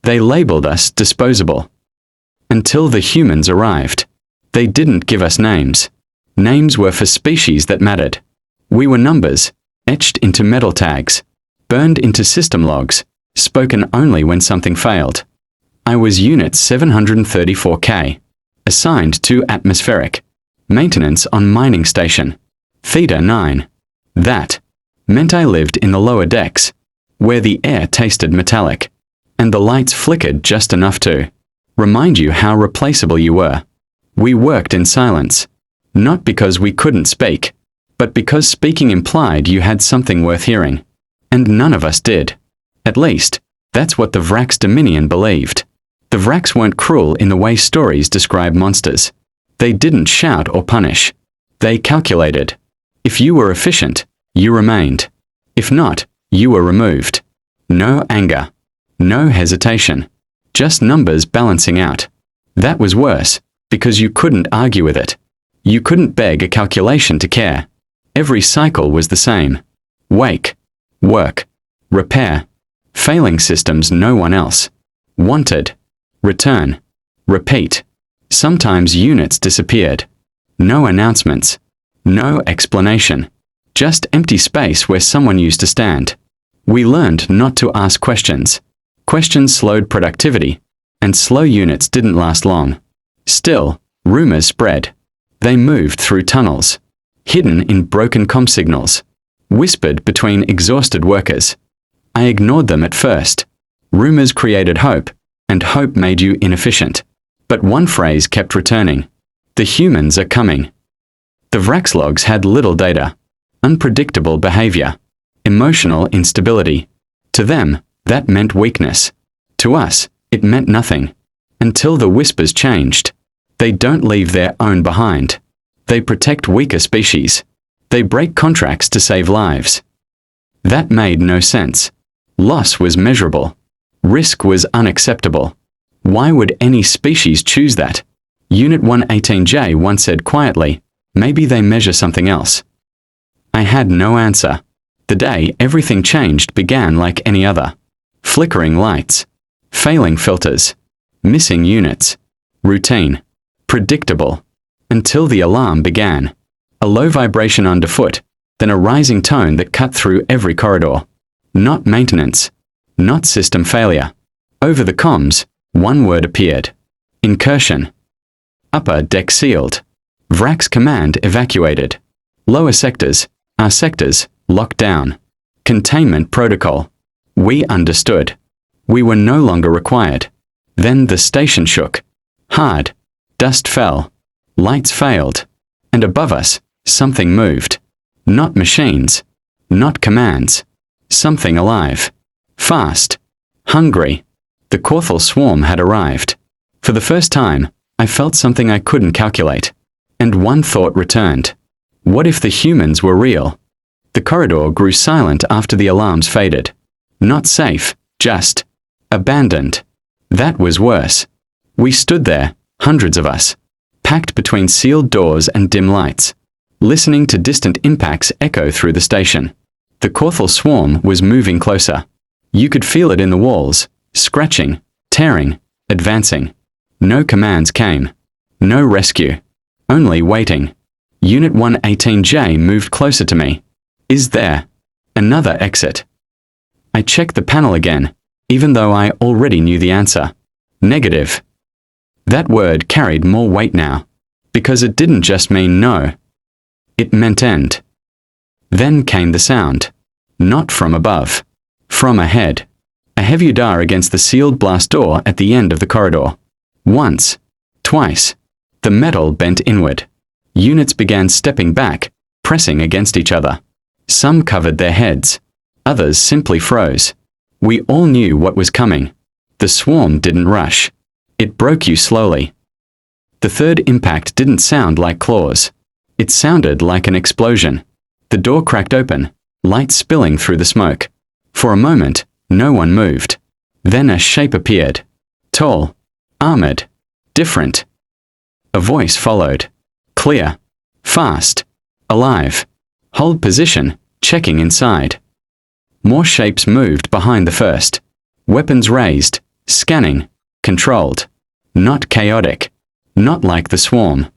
They labeled us disposable. Until the humans arrived. They didn't give us names. Names were for species that mattered. We were numbers, etched into metal tags, burned into system logs, spoken only when something failed. I was Unit 734K, assigned to atmospheric, maintenance on mining station, Theta 9. That meant I lived in the lower decks, where the air tasted metallic, and the lights flickered just enough to remind you how replaceable you were. We worked in silence, not because we couldn't speak, but because speaking implied you had something worth hearing. And none of us did. At least, that's what the Vrax Dominion believed. The Vrax weren't cruel in the way stories describe monsters. They didn't shout or punish. They calculated. If you were efficient, you remained. If not, you were removed. No anger. No hesitation. Just numbers balancing out. That was worse, because you couldn't argue with it. You couldn't beg a calculation to care. Every cycle was the same. Wake. Work. Repair. Failing systems no one else wanted. Return. Repeat. Sometimes units disappeared. No announcements. No explanation. Just empty space where someone used to stand. We learned not to ask questions. Questions slowed productivity, and slow units didn't last long. Still, rumors spread. They moved through tunnels, hidden in broken comm signals, whispered between exhausted workers. I ignored them at first. Rumors created hope, and hope made you inefficient. But one phrase kept returning. The humans are coming. The Vrax logs had little data, unpredictable behavior, emotional instability. To them, that meant weakness. To us, it meant nothing. Until the whispers changed. They don't leave their own behind. They protect weaker species. They break contracts to save lives. That made no sense. Loss was measurable. Risk was unacceptable. Why would any species choose that? Unit 118J once said quietly, maybe they measure something else. I had no answer. The day everything changed began like any other. Flickering lights. Failing filters. Missing units. Routine. Predictable. Until the alarm began. A low vibration underfoot, then a rising tone that cut through every corridor. Not maintenance. Not system failure. Over the comms, one word appeared. Incursion. Upper deck sealed. Vrax command evacuated. Lower sectors, our sectors, locked down. Containment protocol. We understood. We were no longer required. Then the station shook. Hard. Dust fell. Lights failed. And above us, something moved. Not machines. Not commands. Something alive. Fast. Hungry. The Corthal swarm had arrived. For the first time, I felt something I couldn't calculate. And one thought returned. What if the humans were real? The corridor grew silent after the alarms faded. Not safe, just abandoned. That was worse. We stood there, hundreds of us, packed between sealed doors and dim lights, listening to distant impacts echo through the station. The Corthal swarm was moving closer. You could feel it in the walls, scratching, tearing, advancing. No commands came. No rescue. Only waiting. Unit 118J moved closer to me. Is there another exit? I checked the panel again, even though I already knew the answer. Negative. That word carried more weight now, because it didn't just mean no. It meant end. Then came the sound. Not from above. From ahead. A heavy dar against the sealed blast door at the end of the corridor. Once. Twice. The metal bent inward. Units began stepping back, pressing against each other. Some covered their heads. Others simply froze. We all knew what was coming. The swarm didn't rush. It broke you slowly. The third impact didn't sound like claws. It sounded like an explosion. The door cracked open, light spilling through the smoke. For a moment, no one moved. Then a shape appeared. Tall. Armored. Different. A voice followed. Clear. Fast. Alive. Hold position, checking inside. More shapes moved behind the first. Weapons raised, Scanning. Controlled. Not chaotic. Not like the swarm.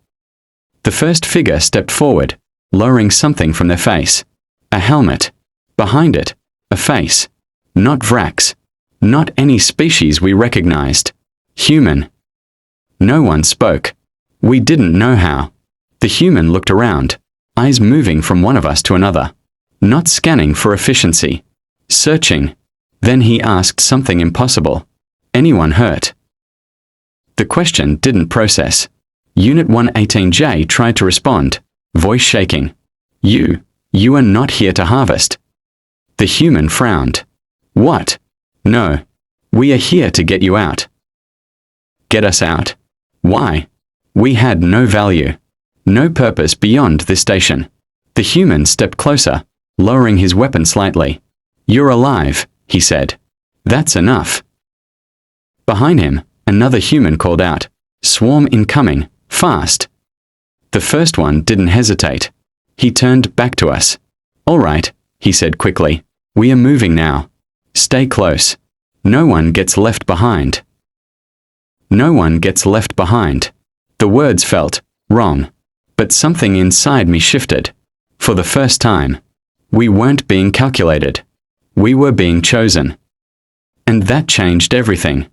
The first figure stepped forward, lowering something from their face. A helmet. Behind it, a face. Not Vrax. Not any species we recognized. Human. No one spoke. We didn't know how. The human looked around, eyes moving from one of us to another. Not scanning for efficiency. Searching. Then he asked something impossible. Anyone hurt? The question didn't process. Unit 118J tried to respond, voice shaking. You are not here to harvest. The human frowned. What? No. We are here to get you out. Get us out? Why? We had no value. No purpose beyond this station. The human stepped closer, lowering his weapon slightly. You're alive, he said. That's enough. Behind him, another human called out, Swarm incoming, fast. The first one didn't hesitate. He turned back to us. All right, he said quickly. We are moving now. Stay close. No one gets left behind. No one gets left behind. The words felt wrong, but something inside me shifted. For the first time, we weren't being calculated. We were being chosen. And that changed everything.